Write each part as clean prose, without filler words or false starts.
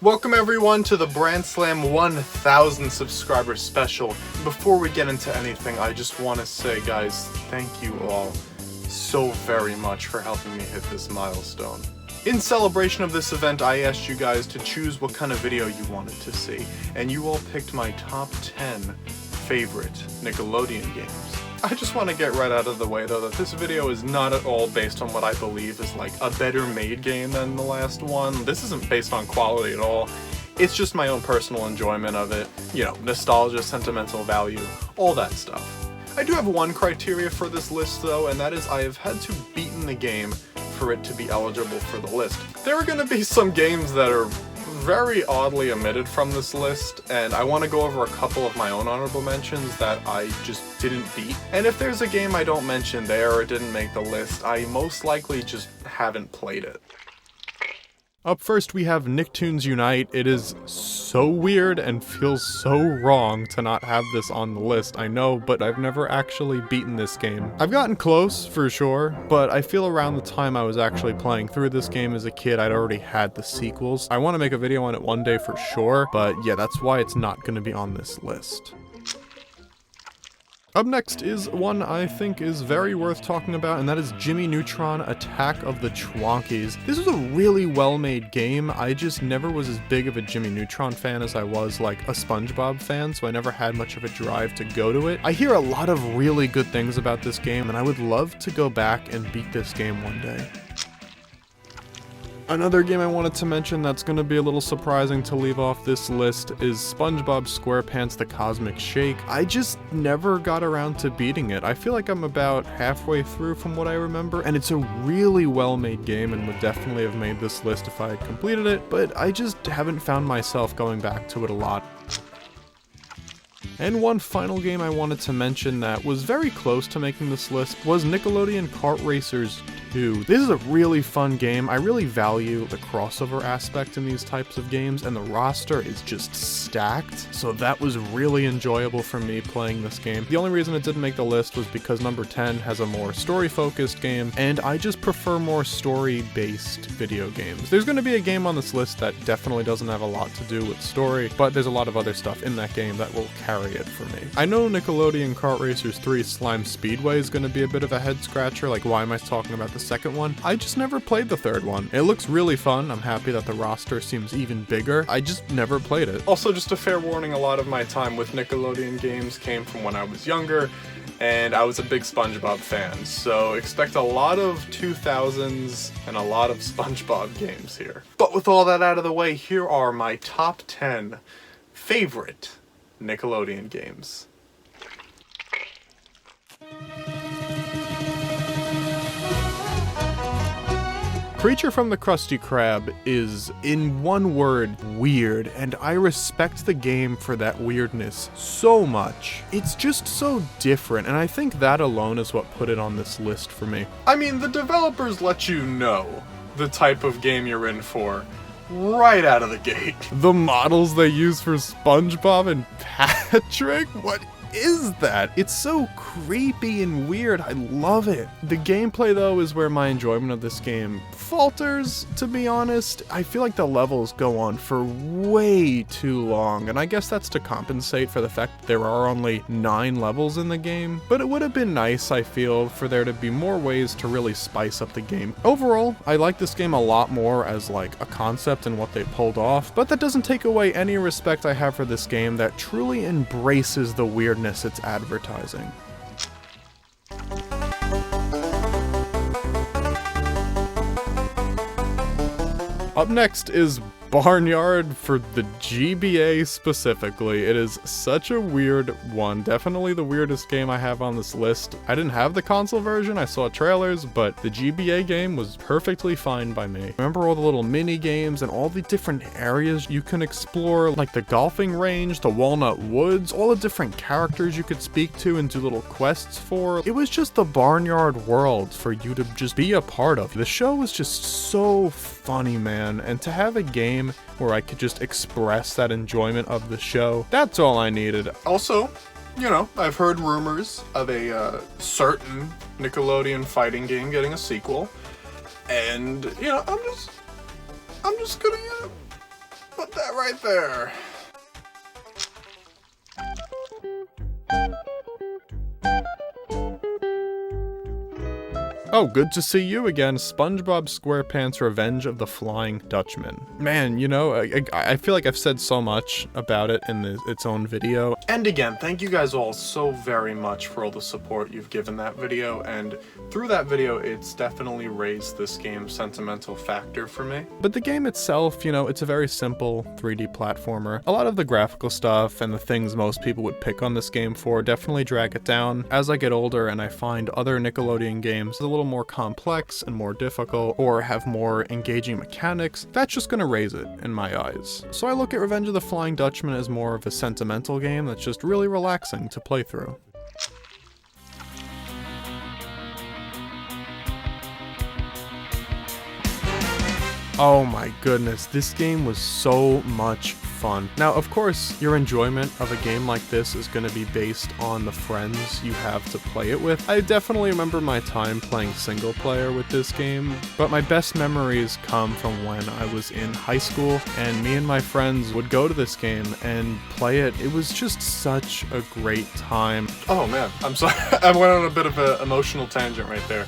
Welcome everyone to the Brand Slam 1000 subscriber special. Before we get into anything, I just want to say, guys, thank you all so very much for helping me hit this milestone. In celebration of this event, I asked you guys to choose what kind of video you wanted to see, and you all picked my top 10 favorite Nickelodeon games. I just want to get right out of the way though that this video is not at all based on what I believe is like a better made game than the last one. This isn't based on quality at all. It's just my own personal enjoyment of it. You know, nostalgia, sentimental value, all that stuff. I do have one criteria for this list though, and that is I have had to beaten the game for it to be eligible for the list. There are going to be some games that are very oddly omitted from this list, and I want to go over a couple of my own honorable mentions that I just didn't beat. And if there's a game I don't mention there or didn't make the list, I most likely just haven't played it. Up first we have Nicktoons Unite. It is so weird and feels so wrong to not have this on the list, I know, but I've never actually beaten this game. I've gotten close, for sure, but I feel around the time I was actually playing through this game as a kid, I'd already had the sequels. I want to make a video on it one day for sure, but yeah, that's why it's not going to be on this list. Up next is one I think is very worth talking about, and that is Jimmy Neutron Attack of the Twonkies. This is a really well-made game. I just never was as big of a Jimmy Neutron fan as I was like a SpongeBob fan, so I never had much of a drive to go to it. I hear a lot of really good things about this game, and I would love to go back and beat this game one day. Another game I wanted to mention that's going to be a little surprising to leave off this list is SpongeBob SquarePants The Cosmic Shake. I just never got around to beating it. I feel like I'm about halfway through from what I remember, and it's a really well-made game and would definitely have made this list if I had completed it, but I just haven't found myself going back to it a lot. And one final game I wanted to mention that was very close to making this list was Nickelodeon Kart Racers 2. This is a really fun game. I really value the crossover aspect in these types of games, and the roster is just stacked, so that was really enjoyable for me playing this game. The only reason it didn't make the list was because number 10 has a more story-focused game, and I just prefer more story-based video games. There's going to be a game on this list that definitely doesn't have a lot to do with story, but there's a lot of other stuff in that game that will carry it for me. I know Nickelodeon Kart Racers 3 Slime Speedway is going to be a bit of a head scratcher, like why am I talking about the second one? I just never played the third one. It looks really fun. I'm happy that the roster seems even bigger. I just never played it. Also, just a fair warning, a lot of my time with Nickelodeon games came from when I was younger, and I was a big SpongeBob fan, so expect a lot of 2000s and a lot of SpongeBob games here. But with all that out of the way, here are my top 10 favorite Nickelodeon games. Creature from the Krusty Krab is, in one word, weird, and I respect the game for that weirdness so much. It's just so different, and I think that alone is what put it on this list for me. I mean, the developers let you know the type of game you're in for right out of the gate. The models they use for SpongeBob and Patrick? What is that? It's so creepy and weird. I love it. The gameplay though is where my enjoyment of this game falters, to be honest. I feel like the levels go on for way too long, and I guess that's to compensate for the fact that there are only 9 levels in the game, but it would have been nice, I feel, for there to be more ways to really spice up the game. Overall, I like this game a lot more as like a concept and what they pulled off, but that doesn't take away any respect I have for this game that truly embraces the weirdness it's advertising. Up next is Barnyard for the GBA specifically. It is such a weird one. Definitely the weirdest game I have on this list. I didn't have the console version, I saw trailers, but the GBA game was perfectly fine by me. Remember all the little mini games and all the different areas you can explore, like the golfing range, the Walnut Woods, all the different characters you could speak to and do little quests for. It was just the Barnyard world for you to just be a part of. The show was just so funny, man, and to have a game where I could just express that enjoyment of the show, that's all I needed. Also, you know, I've heard rumors of a certain Nickelodeon fighting game getting a sequel, and, you know, I'm just gonna, put that right there. Oh, good to see you again, SpongeBob SquarePants Revenge of the Flying Dutchman. Man, you know, I feel like I've said so much about it in its own video. And again, thank you guys all so very much for all the support you've given that video, and through that video, it's definitely raised this game's sentimental factor for me. But the game itself, you know, it's a very simple 3D platformer. A lot of the graphical stuff and the things most people would pick on this game for definitely drag it down. As I get older and I find other Nickelodeon games a little more complex and more difficult, or have more engaging mechanics, that's just gonna raise it in my eyes. So I look at Revenge of the Flying Dutchman as more of a sentimental game that's just really relaxing to play through. Oh my goodness, this game was so much fun. Now, of course, your enjoyment of a game like this is going to be based on the friends you have to play it with. I definitely remember my time playing single player with this game, but my best memories come from when I was in high school, and me and my friends would go to this game and play it. It was just such a great time. Oh man, I'm sorry, I went on a bit of an emotional tangent right there.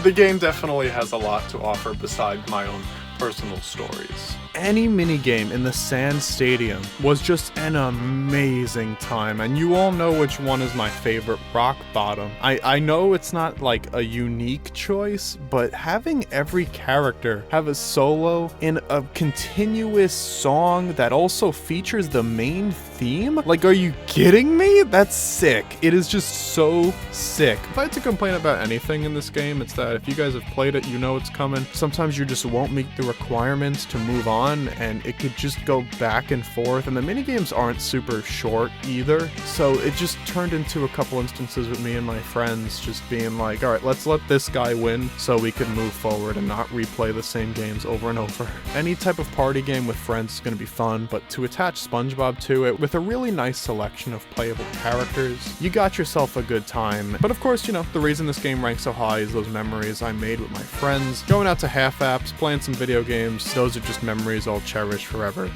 The game definitely has a lot to offer besides my own personal stories. Any minigame in the Sand Stadium was just an amazing time, and you all know which one is my favorite, Rock Bottom. I know it's not like a unique choice, but having every character have a solo in a continuous song that also features the main theme? Like, are you kidding me? That's sick. It is just so sick. If I had to complain about anything in this game, it's that if you guys have played it, you know it's coming. Sometimes you just won't meet the requirements to move on, and it could just go back and forth, and the minigames aren't super short either, so it just turned into a couple instances with me and my friends just being like, alright, let's let this guy win so we can move forward and not replay the same games over and over. Any type of party game with friends is going to be fun, but to attach SpongeBob to it with a really nice selection of playable characters, you got yourself a good time. But of course, you know, the reason this game ranks so high is those memories I made with my friends, going out to half-apps, playing some video games. Those are just memories I'll cherish forever.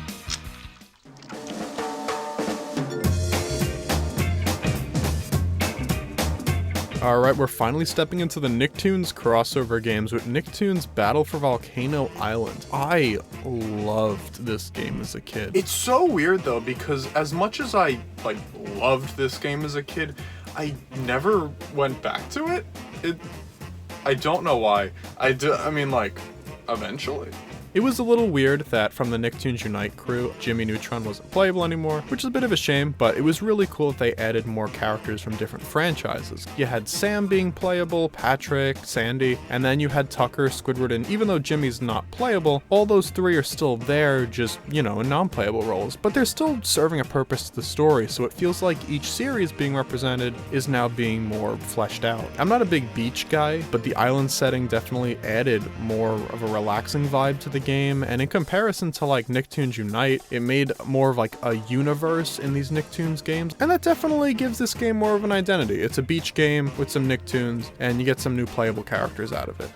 Alright, we're finally stepping into the Nicktoons crossover games with Nicktoons Battle for Volcano Island. I loved this game as a kid. It's so weird though, because as much as I loved this game as a kid, I never went back to it. I don't know why. I mean, eventually. It was a little weird that from the Nicktoons Unite crew, Jimmy Neutron wasn't playable anymore, which is a bit of a shame, but it was really cool that they added more characters from different franchises. You had Sam being playable, Patrick, Sandy, and then you had Tucker, Squidward, and even though Jimmy's not playable, all those three are still there, just, you know, in non-playable roles, but they're still serving a purpose to the story, so it feels like each series being represented is now being more fleshed out. I'm not a big beach guy, but the island setting definitely added more of a relaxing vibe to the game, and in comparison to Nicktoons Unite, it made more of a universe in these Nicktoons games, and that definitely gives this game more of an identity. It's a beach game with some Nicktoons, and you get some new playable characters out of it.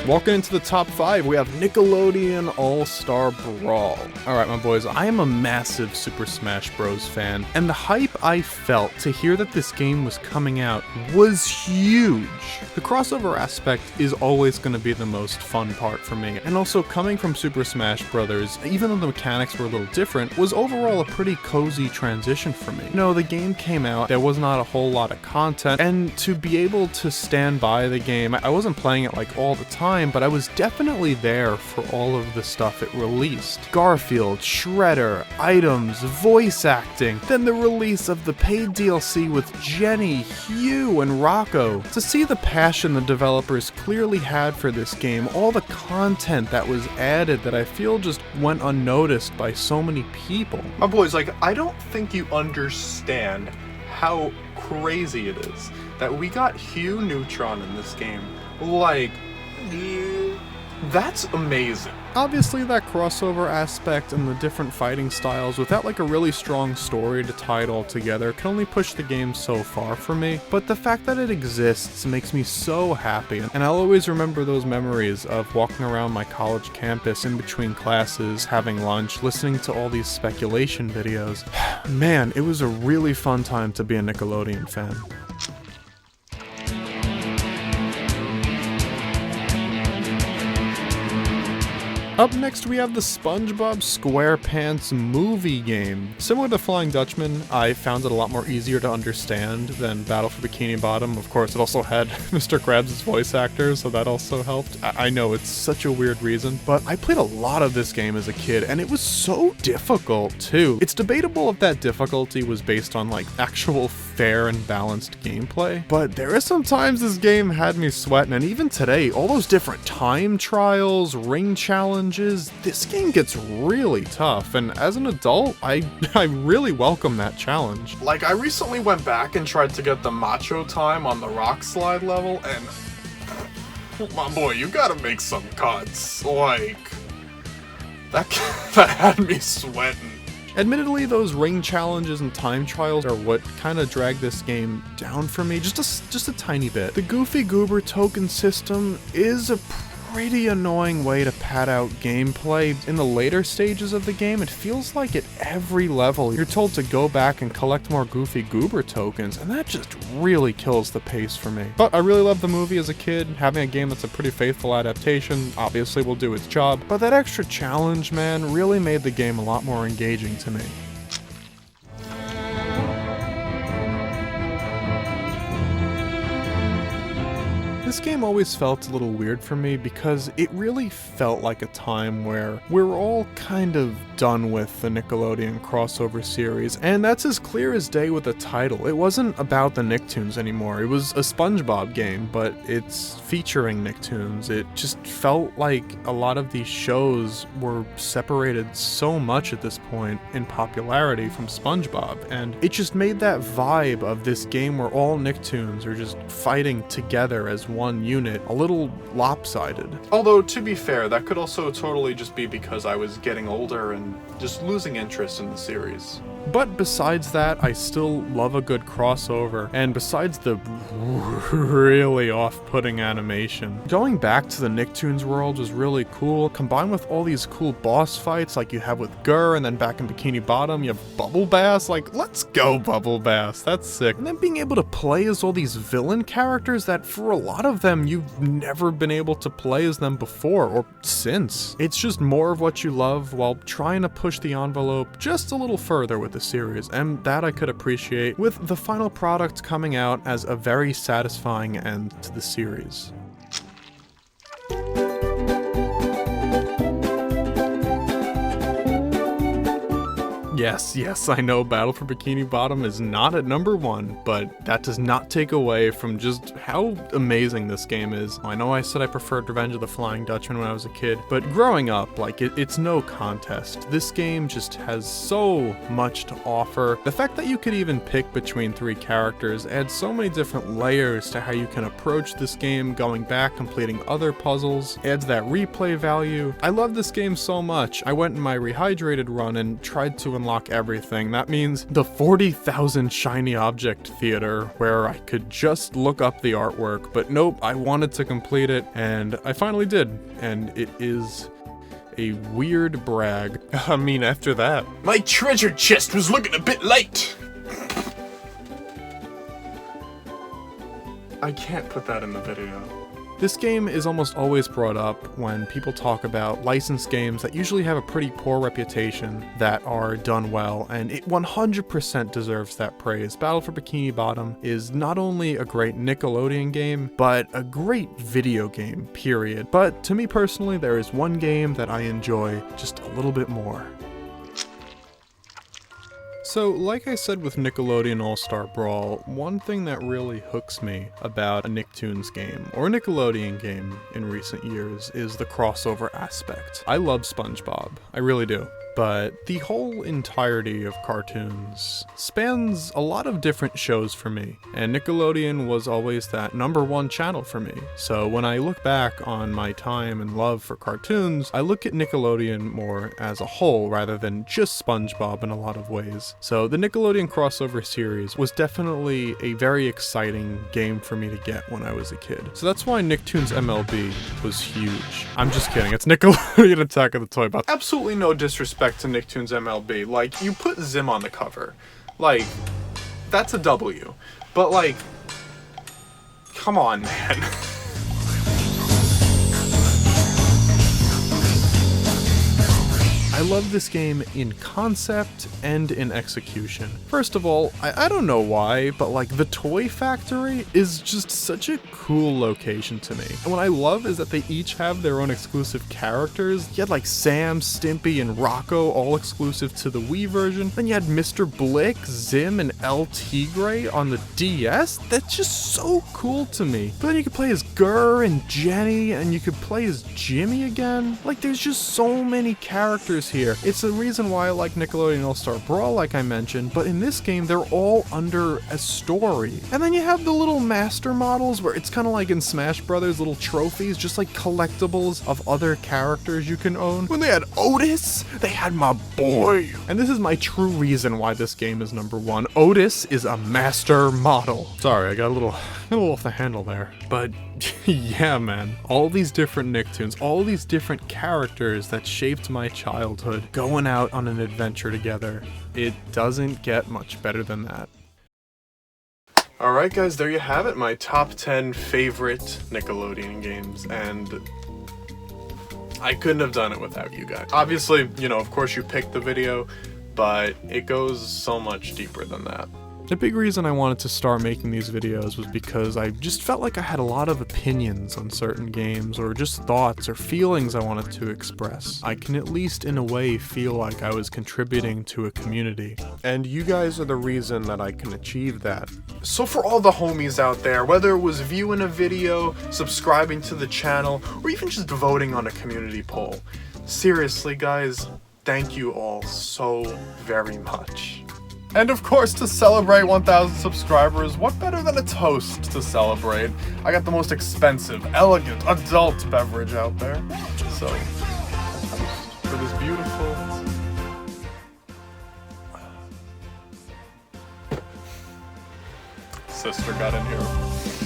Walking into the top 5, we have Nickelodeon All-Star Brawl. Alright, my boys, I am a massive Super Smash Bros. Fan, and the hype I felt to hear that this game was coming out was huge. The crossover aspect is always going to be the most fun part for me, and also coming from Super Smash Bros., even though the mechanics were a little different, was overall a pretty cozy transition for me. You know, the game came out, there was not a whole lot of content, and to be able to stand by the game, I wasn't playing it all the time, but I was definitely there for all of the stuff it released. Garfield, Shredder, items, voice acting, then the release of the paid DLC with Jenny, Hugh, and Rocco. To see the passion the developers clearly had for this game, all the content that was added that I feel just went unnoticed by so many people. My boys, I don't think you understand how crazy it is that we got Hugh Neutron in this game. That's amazing. Obviously, that crossover aspect and the different fighting styles without like a really strong story to tie it all together can only push the game so far for me, but the fact that it exists makes me so happy, and I'll always remember those memories of walking around my college campus in between classes, having lunch, listening to all these speculation videos. Man, it was a really fun time to be a Nickelodeon fan. Up next, we have the SpongeBob SquarePants movie game. Similar to Flying Dutchman, I found it a lot more easier to understand than Battle for Bikini Bottom. Of course, it also had Mr. Krabs' voice actor, so that also helped. I know, it's such a weird reason, but I played a lot of this game as a kid, and it was so difficult, too. It's debatable if that difficulty was based on, like, actual fair and balanced gameplay, but there are some times this game had me sweating, and even today, all those different time trials, ring challenges, this game gets really tough, and as an adult, I really welcome that challenge. Like, I recently went back and tried to get the macho time on the rock slide level, and my boy, you gotta make some cuts. Like, that had me sweating. Admittedly, those ring challenges and time trials are what kind of dragged this game down for me, just a tiny bit. The Goofy Goober token system is a pretty annoying way to pad out gameplay. In the later stages of the game, it feels like at every level you're told to go back and collect more Goofy Goober tokens, and that just really kills the pace for me. But I really loved the movie as a kid. Having a game that's a pretty faithful adaptation obviously will do its job, but that extra challenge, man, really made the game a lot more engaging to me. This game always felt a little weird for me because it really felt like a time where we're all kind of done with the Nickelodeon crossover series, and that's as clear as day with the title. It wasn't about the Nicktoons anymore. It was a SpongeBob game, but it's featuring Nicktoons. It just felt like a lot of these shows were separated so much at this point in popularity from SpongeBob, and it just made that vibe of this game where all Nicktoons are just fighting together as one unit a little lopsided. Although, to be fair, that could also totally just be because I was getting older and just losing interest in the series. But besides that, I still love a good crossover, and besides the really off-putting animation, going back to the Nicktoons world was really cool, combined with all these cool boss fights like you have with Gurr, and then back in Bikini Bottom you have Bubble Bass. Like, let's go Bubble Bass, that's sick. And then being able to play as all these villain characters that for a lot of them you've never been able to play as them before or since. It's just more of what you love while trying to push the envelope just a little further with the series, and that I could appreciate, with the final product coming out as a very satisfying end to the series. Yes, I know Battle for Bikini Bottom is not at number 1, but that does not take away from just how amazing this game is. I know I said I preferred Revenge of the Flying Dutchman when I was a kid, but growing up, like, it's no contest. This game just has so much to offer. The fact that you could even pick between 3 characters adds so many different layers to how you can approach this game, going back, completing other puzzles, adds that replay value. I love this game so much. I went in my Rehydrated run and tried to unlock everything. That means the 40,000 shiny object theater, where I could just look up the artwork, but nope, I wanted to complete it, and I finally did, and it is a weird brag. I mean, after that, my treasure chest was looking a bit light. I can't put that in the video. This game is almost always brought up when people talk about licensed games that usually have a pretty poor reputation that are done well, and it 100% deserves that praise. Battle for Bikini Bottom is not only a great Nickelodeon game, but a great video game, period. But to me personally, there is one game that I enjoy just a little bit more. So, like I said with Nickelodeon All-Star Brawl, one thing that really hooks me about a Nicktoons game, or a Nickelodeon game in recent years, is the crossover aspect. I love SpongeBob. I really do. but the whole entirety of cartoons spans a lot of different shows for me, and Nickelodeon was always that #1 channel for me. So when I look back on my time and love for cartoons, I look at Nickelodeon more as a whole rather than just SpongeBob in a lot of ways. So the Nickelodeon crossover series was definitely a very exciting game for me to get when I was a kid. So that's why Nicktoons MLB was huge. I'm just kidding, it's Nickelodeon Attack of the Toy Bots. Absolutely no disrespect to Nicktoons MLB. Like, you put Zim on the cover. Like, that's a W. But, like, come on, man. I love this game in concept and in execution. First of all, I don't know why, but like the Toy Factory is just such a cool location to me. And what I love is that they each have their own exclusive characters. You had like Sam, Stimpy, and Rocco all exclusive to the Wii version. Then you had Mr. Blick, Zim, and El Tigre on the DS. That's just so cool to me. But then you could play as Gurr and Jenny, and you could play as Jimmy again. Like, there's just so many characters here. It's the reason why I like Nickelodeon All-Star Brawl, like I mentioned, but in this game, they're all under a story. And then you have the little master models where it's kind of like in Smash Brothers, little trophies, just like collectibles of other characters you can own. When they had Otis, they had my boy. And this is my true reason why this game is #1. Otis is a master model. Sorry, I got a little off the handle there. But yeah, man, all these different Nicktoons, all these different characters that shaped my childhood, going out on an adventure together. It doesn't get much better than that. Alright guys, there you have it, my top 10 favorite Nickelodeon games, and I couldn't have done it without you guys. Obviously, you know, of course you picked the video, but it goes so much deeper than that. The big reason I wanted to start making these videos was because I just felt like I had a lot of opinions on certain games, or just thoughts or feelings I wanted to express. I can at least in a way feel like I was contributing to a community. And you guys are the reason that I can achieve that. So for all the homies out there, whether it was viewing a video, subscribing to the channel, or even just voting on a community poll, seriously guys, thank you all so very much. And of course, to celebrate 1,000 subscribers, what better than a toast to celebrate? I got the most expensive, elegant, adult beverage out there. So, for this beautiful... Sister got in here.